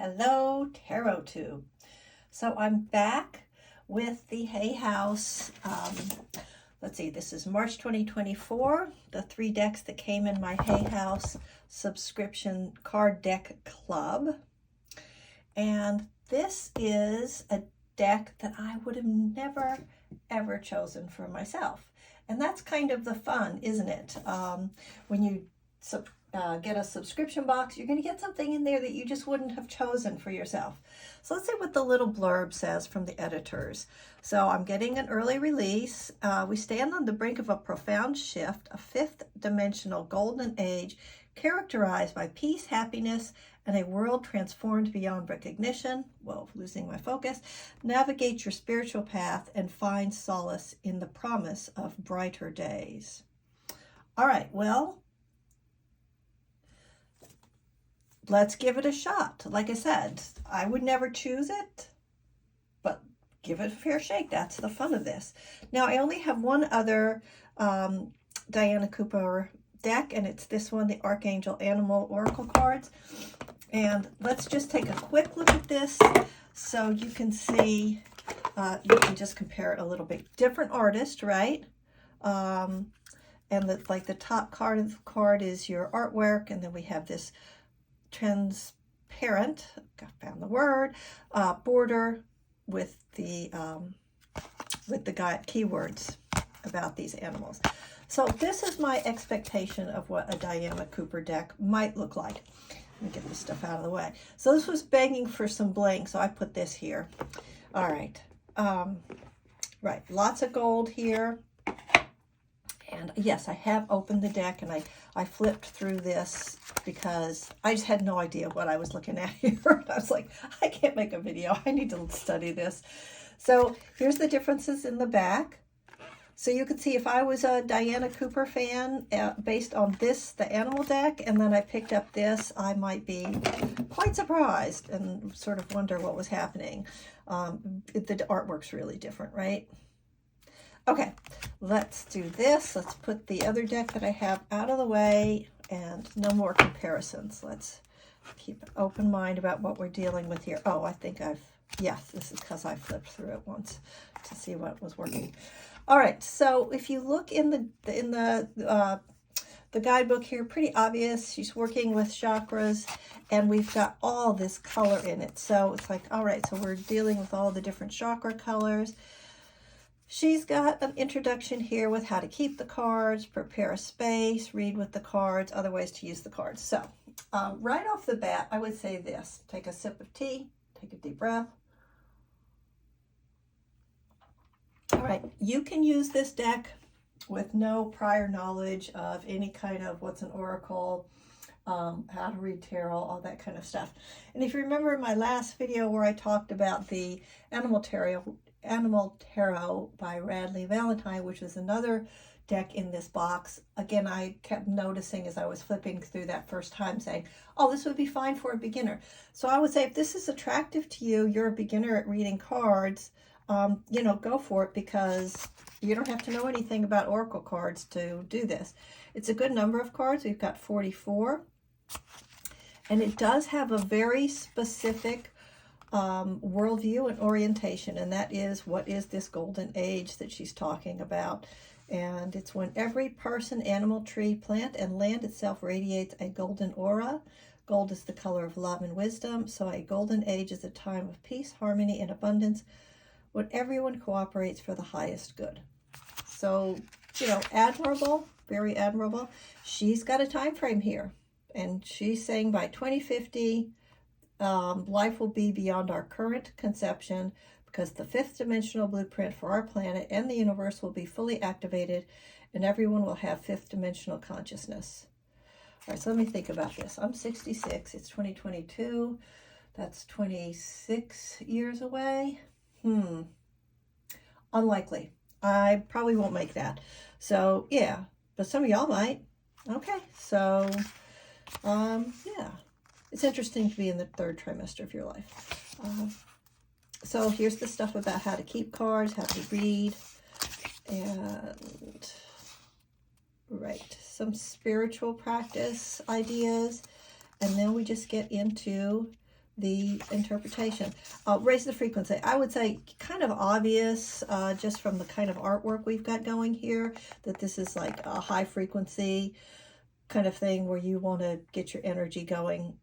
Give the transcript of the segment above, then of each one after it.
Hello, Tarot Tube. So I'm back with the Hay House. Let's see, this is March 2024. The 3 decks that came in my Hay House subscription card deck club. And this is a deck that I would have never, ever chosen for myself. And that's kind of the fun, isn't it? When you get a subscription box, you're going to get something in there that you just wouldn't have chosen for yourself. So let's see what the little blurb says from the editors. So I'm getting an early release. We stand on the brink of a profound shift, a 5th dimensional golden age characterized by peace, happiness, and a world transformed beyond recognition. Well, losing my focus. Navigate your spiritual path and find solace in the promise of brighter days. All right, well, let's give it a shot. Like I said, I would never choose it, but give it a fair shake. That's the fun of this. Now, I only have one other Diana Cooper deck, and it's this one, the Archangel Animal Oracle cards. And let's just take a quick look at this so you can see, you can just compare it a little bit. Different artist, right? And the top card of the card is your artwork, and then we have this transparent, I found the word, border with the keywords about these animals. So this is my expectation of what a Diana Cooper deck might look like. Let me get this stuff out of the way. So this was begging for some bling, so I put this here. All right. Right, lots of gold here. And yes, I have opened the deck, and I flipped through this because I just had no idea what I was looking at here. I was like, I can't make a video. I need to study this. So here's the differences in the back. So you can see if I was a Diana Cooper fan based on this, the animal deck, and then I picked up this, I might be quite surprised and sort of wonder what was happening. The artwork's really different, right? Okay, let's do this. Let's put the other deck that I have out of the way and no more comparisons. Let's keep an open mind about what we're dealing with here. Oh, I think yes, this is because I flipped through it once to see what was working. All right, so if you look in the guidebook here, pretty obvious. She's working with chakras, and we've got all this color in it. So it's like, all right, so we're dealing with all the different chakra colors. She's got an introduction here with how to keep the cards, prepare a space, read with the cards, other ways to use the cards. So right off the bat, I would say this. Take a sip of tea, take a deep breath. All right, you can use this deck with no prior knowledge of any kind of what's an oracle, how to read tarot, all that kind of stuff. And if you remember my last video where I talked about the Animal Tarot by Radley Valentine, which is another deck in this box. Again, I kept noticing as I was flipping through that first time saying, oh, this would be fine for a beginner. So I would say if this is attractive to you, you're a beginner at reading cards, go for it, because you don't have to know anything about oracle cards to do this. It's a good number of cards. We've got 44. And it does have a very specific worldview and orientation, and that is, what is this golden age that she's talking about? And it's when every person, animal, tree, plant, and land itself radiates a golden aura. Gold is the color of love and wisdom, so a golden age is a time of peace, harmony, and abundance, when everyone cooperates for the highest good. So, admirable, very admirable. She's got a time frame here, and she's saying by 2050, life will be beyond our current conception, because the 5th dimensional blueprint for our planet and the universe will be fully activated, and everyone will have 5th dimensional consciousness. All right, so let me think about this. I'm 66. It's 2022. That's 26 years away. Unlikely. I probably won't make that. So, yeah, but some of y'all might. Okay, so, yeah. It's interesting to be in the 3rd trimester of your life. So here's the stuff about how to keep cards, how to read, and right, some spiritual practice ideas. And then we just get into the interpretation. Raise the frequency. I would say kind of obvious just from the kind of artwork we've got going here that this is like a high frequency kind of thing where you want to get your energy going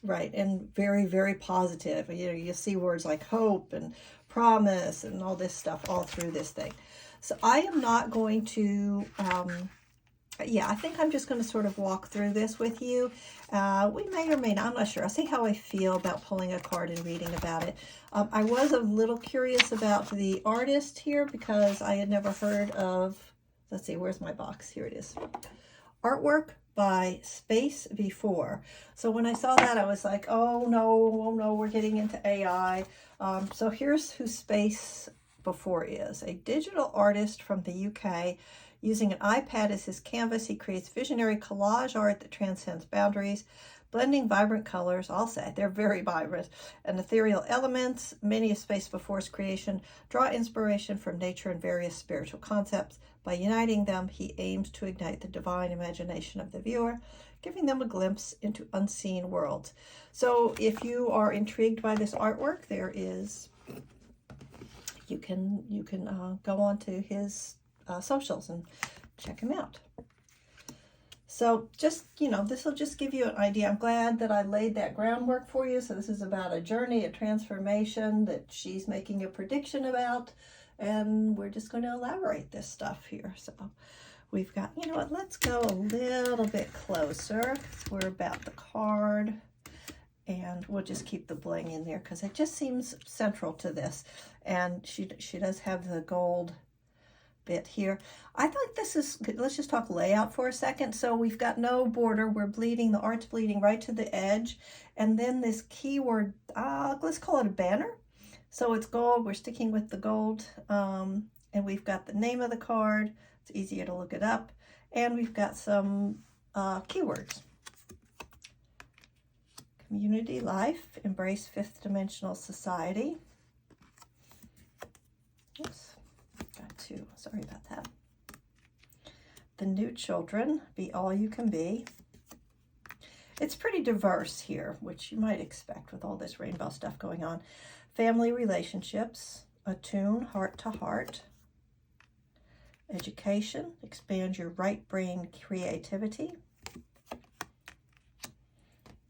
right, and very, very positive. You know, you see words like hope and promise and all this stuff all through this thing. So I am not going to yeah, I think I'm just going to sort of walk through this with you. We may or may not, I'm not sure. I'll see how I feel about pulling a card and reading about it. I was a little curious about the artist here because I had never heard of, let's see, where's my box? Here it is. Artwork by Space Before. So when I saw that, I was like, oh no, we're getting into AI. So here's who Space Before is. A digital artist from the UK. Using an iPad as his canvas, he creates visionary collage art that transcends boundaries, blending vibrant colors, I'll say, they're very vibrant, and ethereal elements. Many of Space Before's creation draw inspiration from nature and various spiritual concepts. By uniting them, he aims to ignite the divine imagination of the viewer, giving them a glimpse into unseen worlds. So if you are intrigued by this artwork, there is, you can go on to his socials and check him out. So just, you know, this will just give you an idea. I'm glad that I laid that groundwork for you. So this is about a journey, a transformation that she's making a prediction about, and we're just going to elaborate this stuff here. So we've got, you know what, let's go a little bit closer because we're about the card, and we'll just keep the bling in there because it just seems central to this. And she does have the gold bit here. I thought this is, let's just talk layout for a second. So we've got no border, we're bleeding, the art's bleeding right to the edge, and then this keyword, let's call it a banner. So it's gold, we're sticking with the gold, and we've got the name of the card, it's easier to look it up, and we've got some keywords. Community life, embrace fifth dimensional society. Oops. Sorry about that. The new children, be all you can be. It's pretty diverse here, which you might expect with all this rainbow stuff going on. Family relationships, attune heart to heart. Education, expand your right brain creativity.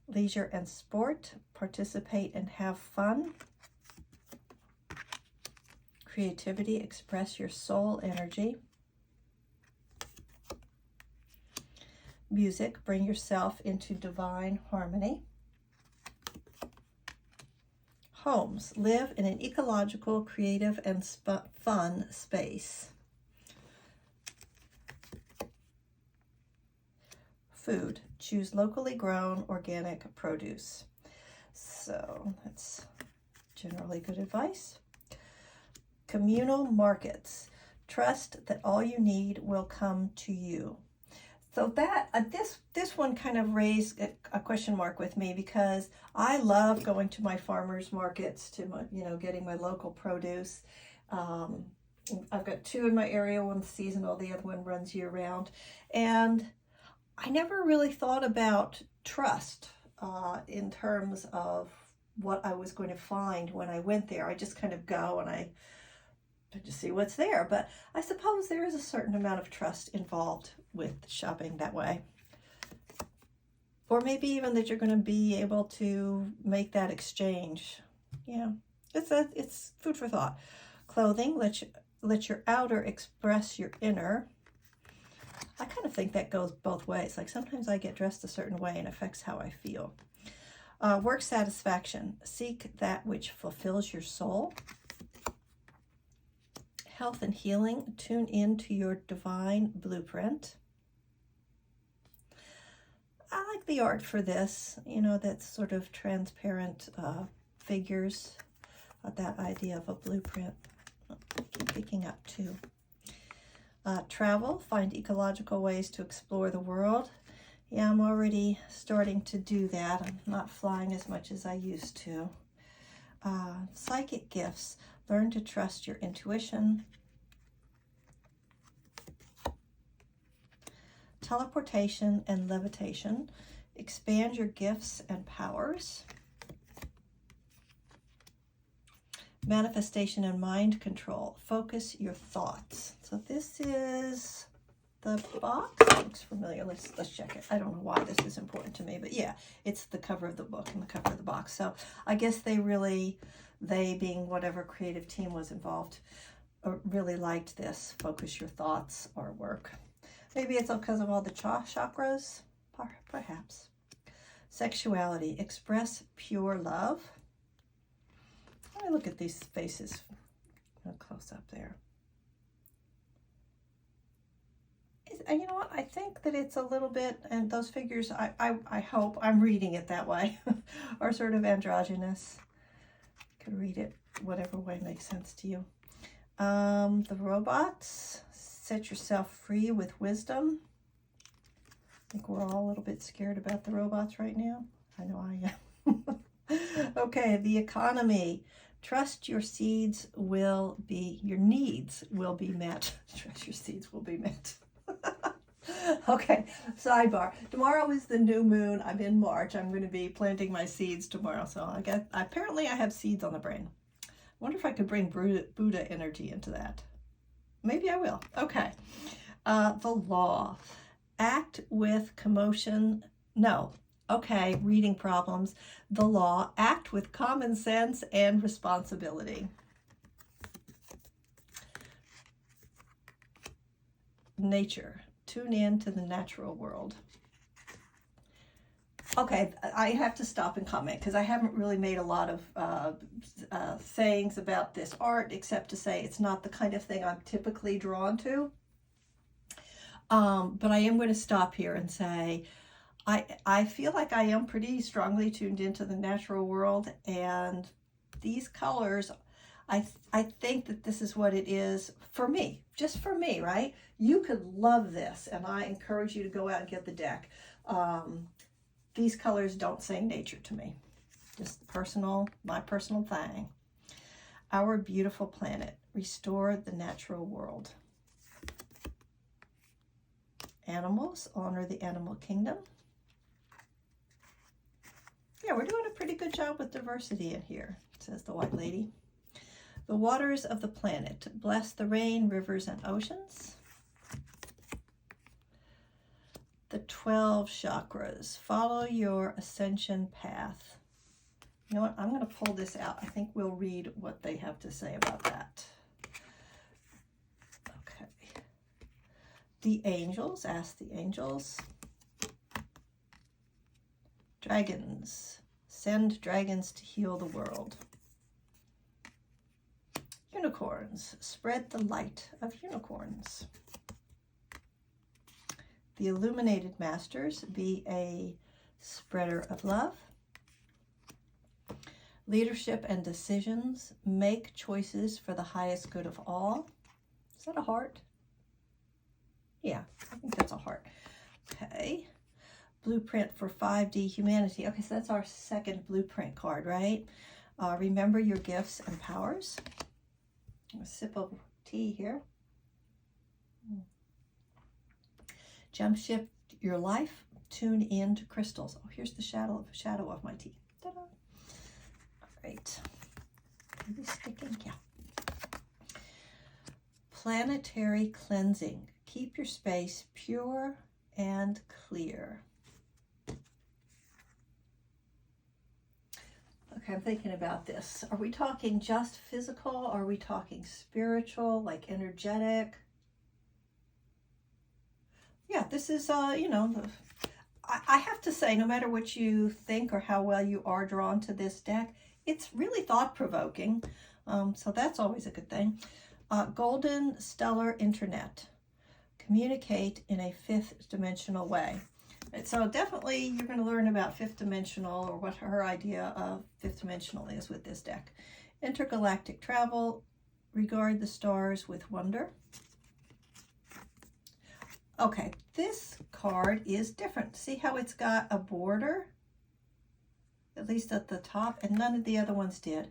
Leisure and sport, participate and have fun. Creativity, express your soul energy. Music, bring yourself into divine harmony. Homes, live in an ecological, creative, and fun space. Food, choose locally grown organic produce. So that's generally good advice. Communal markets, trust that all you need will come to you. So that this one kind of raised a question mark with me because I love going to my farmers markets, to my, you know, getting my local produce. I've got two in my area, one's seasonal, the other one runs year round, and I never really thought about trust in terms of what I was going to find when I went there. I just kind of go and I just see what's there. But I suppose there is a certain amount of trust involved with shopping that way. Or maybe even that you're going to be able to make that exchange. Yeah, it's food for thought. Clothing, let your outer express your inner. I kind of think that goes both ways. Like sometimes I get dressed a certain way and it affects how I feel. Work satisfaction, seek that which fulfills your soul. Health and healing, tune into your divine blueprint. I like the art for this, you know, that sort of transparent figures, that idea of a blueprint. I keep picking up too. Travel, find ecological ways to explore the world. Yeah, I'm already starting to do that. I'm not flying as much as I used to. Psychic gifts, learn to trust your intuition. Teleportation and levitation, expand your gifts and powers. manifestation and mind control. Focus your thoughts. So this is the box. Looks familiar. Let's check it. I don't know why this is important to me, but yeah, it's the cover of the book and the cover of the box. So I guess they being whatever creative team was involved, really liked this focus your thoughts artwork. Maybe it's because of all the chakras, perhaps. Sexuality, express pure love. Let me look at these faces close up there. You know what? I think that it's a little bit, and those figures, I hope, I'm reading it that way, are sort of androgynous. You could read it whatever way makes sense to you. The robots, set yourself free with wisdom. I think we're all a little bit scared about the robots right now. I know I am. Okay, the economy. Trust your needs will be met. Trust your seeds will be met. Okay, sidebar. Tomorrow is the new moon. I'm in March. I'm going to be planting my seeds tomorrow. So apparently I have seeds on the brain. I wonder if I could bring Buddha energy into that. Maybe I will. Okay. The law. Act with commotion. No. Okay, reading problems. The law. Act with common sense and responsibility. Nature. Tune in to the natural world. Okay, I have to stop and comment because I haven't really made a lot of sayings about this art, except to say it's not the kind of thing I'm typically drawn to. But I am going to stop here and say I feel like I am pretty strongly tuned into the natural world, and these colors, I think that this is what it is for me, just for me, right? You could love this, and I encourage you to go out and get the deck. These colors don't say nature to me. Just my personal thing. Our beautiful planet. Restore the natural world. Animals. Honor the animal kingdom. Yeah, we're doing a pretty good job with diversity in here, says the white lady. The waters of the planet. Bless the rain, rivers, and oceans. The 12 chakras. Follow your ascension path. You know what? I'm going to pull this out. I think we'll read what they have to say about that. Okay. The angels. Ask the angels. Dragons. Send dragons to heal the world. Unicorns. Spread the light of unicorns. The illuminated masters. Be a spreader of love. Leadership and decisions. Make choices for the highest good of all. Is that a heart? Yeah, I think that's a heart. Okay. Blueprint for 5D humanity. Okay, so that's our second blueprint card, right? Remember your gifts and powers. A sip of tea here. Jump shift your life. Tune in to crystals. Oh, here's the shadow of my tea. Ta-da. All right. Are these sticking? Yeah. Planetary cleansing. Keep your space pure and clear. Okay, I'm thinking about this. Are we talking just physical? Are we talking spiritual, like energetic? Yeah, this is, you know, I have to say, no matter what you think or how well you are drawn to this deck, it's really thought-provoking. So that's always a good thing. Golden Stellar Internet. Communicate in a fifth dimensional way. So definitely you're going to learn about fifth dimensional, or what her idea of fifth dimensional is with this deck. Intergalactic travel. Regard the stars with wonder. Okay, this card is different. See how it's got a border? At least at the top, and none of the other ones did.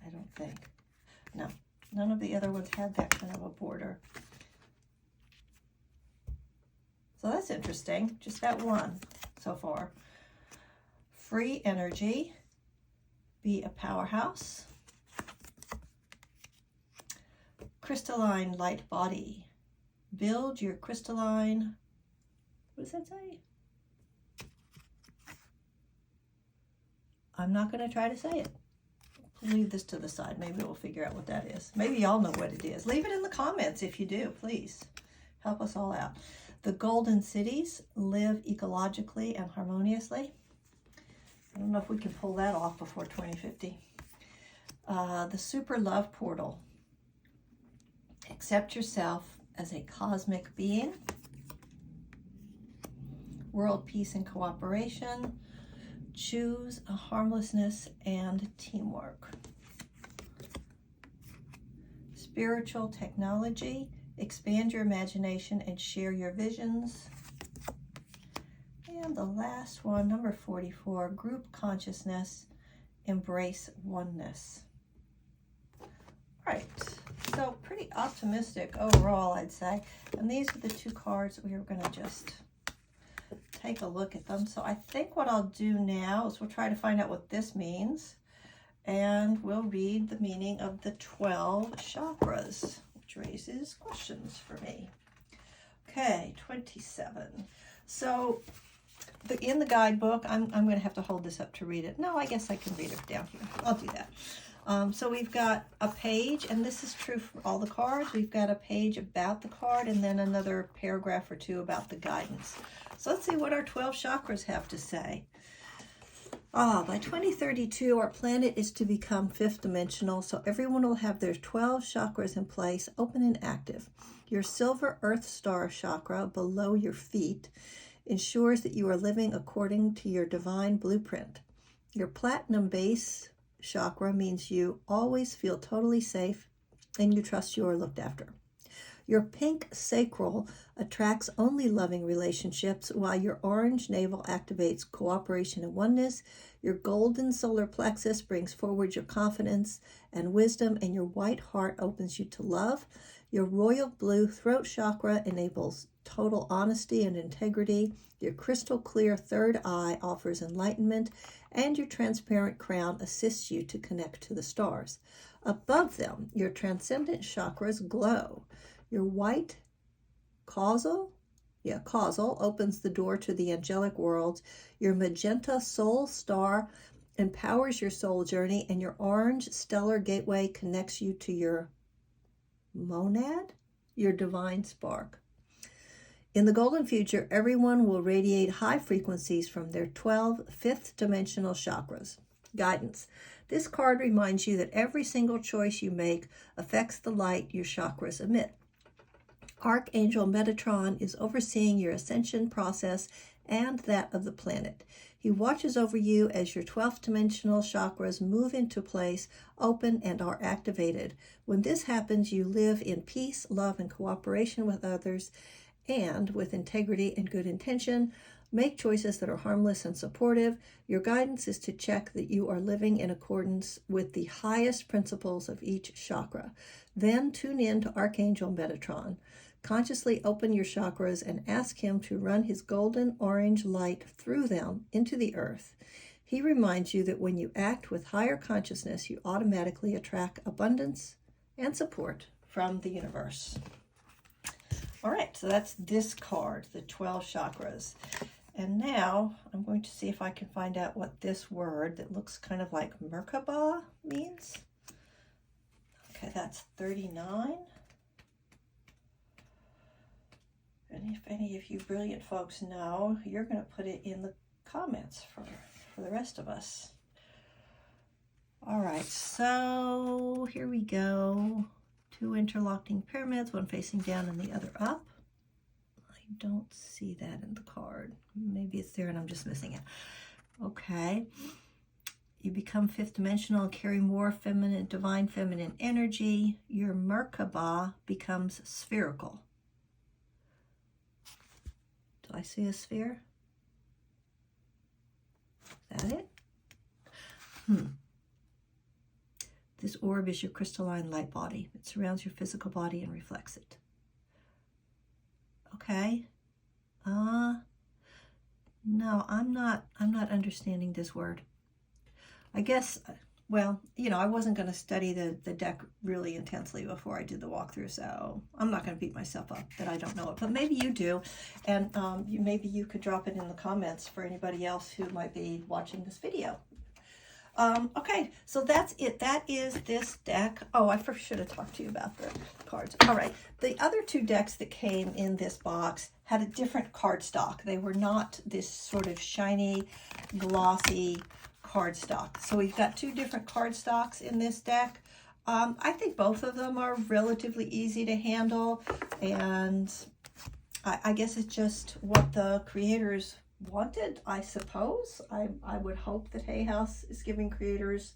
I don't think. No, none of the other ones had that kind of a border. So that's interesting. Just that one so far. Free energy. Be a powerhouse. Crystalline light body. Build your crystalline, what does that say? I'm not going to try to say it. Leave this to the side. Maybe we'll figure out what that is. Maybe y'all know what it is. Leave it in the comments if you do, please. Help us all out. The golden cities live ecologically and harmoniously. I don't know if we can pull that off before 2050. The super love portal. Accept yourself as a cosmic being. World peace and cooperation. Choose a harmlessness and teamwork. Spiritual technology. Expand your imagination and share your visions. And the last one, number 44, group consciousness. Embrace oneness. All right, so pretty optimistic overall, I'd say. And these are the two cards we are going to just take a look at them. So I think what I'll do now is we'll try to find out what this means. And we'll read the meaning of the 12 chakras, which raises questions for me. Okay, 27. So in the guidebook, I'm going to have to hold this up to read it. No, I guess I can read it down here. I'll do that. So we've got a page, and this is true for all the cards. We've got a page about the card and then another paragraph or two about the guidance. So let's see what our 12 chakras have to say. By 2032, our planet is to become fifth dimensional, so everyone will have their 12 chakras in place, open and active. Your silver earth star chakra below your feet ensures that you are living according to your divine blueprint. Your platinum base chakra means you always feel totally safe and you trust you are looked after. Your pink sacral attracts only loving relationships, while your orange navel activates cooperation and oneness. Your golden solar plexus brings forward your confidence and wisdom, and your white heart opens you to love. Your royal blue throat chakra enables total honesty and integrity. Your crystal clear third eye offers enlightenment, and your transparent crown assists you to connect to the stars. Above them, your transcendent chakras glow. Your white causal opens the door to the angelic worlds. Your magenta soul star empowers your soul journey, and your orange stellar gateway connects you to your monad, your divine spark. In the golden future, everyone will radiate high frequencies from their 12 fifth dimensional chakras. Guidance. This card reminds you that every single choice you make affects the light your chakras emit. Archangel Metatron is overseeing your ascension process and that of the planet. He watches over you as your 12th dimensional chakras move into place, open, and are activated. When this happens, you live in peace, love, and cooperation with others, and with integrity and good intention. Make choices that are harmless and supportive. Your guidance is to check that you are living in accordance with the highest principles of each chakra. Then tune in to Archangel Metatron. Consciously open your chakras and ask him to run his golden orange light through them into the earth. He reminds you that when you act with higher consciousness, you automatically attract abundance and support from the universe. All right, so that's this card, the 12 chakras. And now I'm going to see if I can find out what this word that looks kind of like Merkaba means. Okay, that's 39. And if any of you brilliant folks know, you're going to put it in the comments for the rest of us. All right, so here we go. 2 interlocking pyramids, one facing down and the other up. I don't see that in the card. Maybe it's there and I'm just missing it. Okay. You become fifth dimensional and carry more feminine, divine feminine energy. Your Merkaba becomes spherical. Do I see a sphere? Is that it? This orb is your crystalline light body. It surrounds your physical body and reflects it. Okay. No, I'm not understanding this word. I guess well, you know, I wasn't going to study the deck really intensely before I did the walkthrough, so I'm not going to beat myself up that I don't know it, but maybe you do, and maybe you could drop it in the comments for anybody else who might be watching this video. Okay, so that's it. That is this deck. Oh, I should have talked to you about the cards. All right, the other two decks that came in this box had a different cardstock. They were not this sort of shiny, glossy cardstock. So we've got two different cardstocks in this deck. I think both of them are relatively easy to handle, and I guess it's just what the creators wanted, I suppose. I would hope that Hay House is giving creators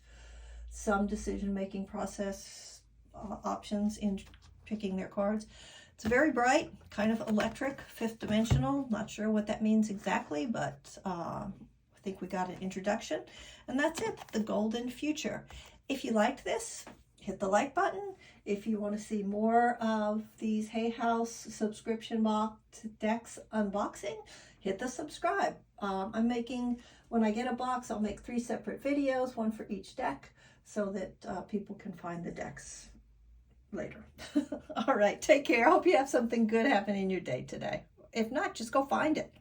some decision-making process options in picking their cards. It's very bright, kind of electric, fifth dimensional. Not sure what that means exactly, but I think we got an introduction. And that's it, the Golden Future. If you liked this, hit the like button. If you want to see more of these Hay House subscription box decks unboxing, hit the subscribe. When I get a box, I'll make 3 separate videos, one for each deck, so that people can find the decks later. All right, take care. I hope you have something good happen in your day today. If not, just go find it.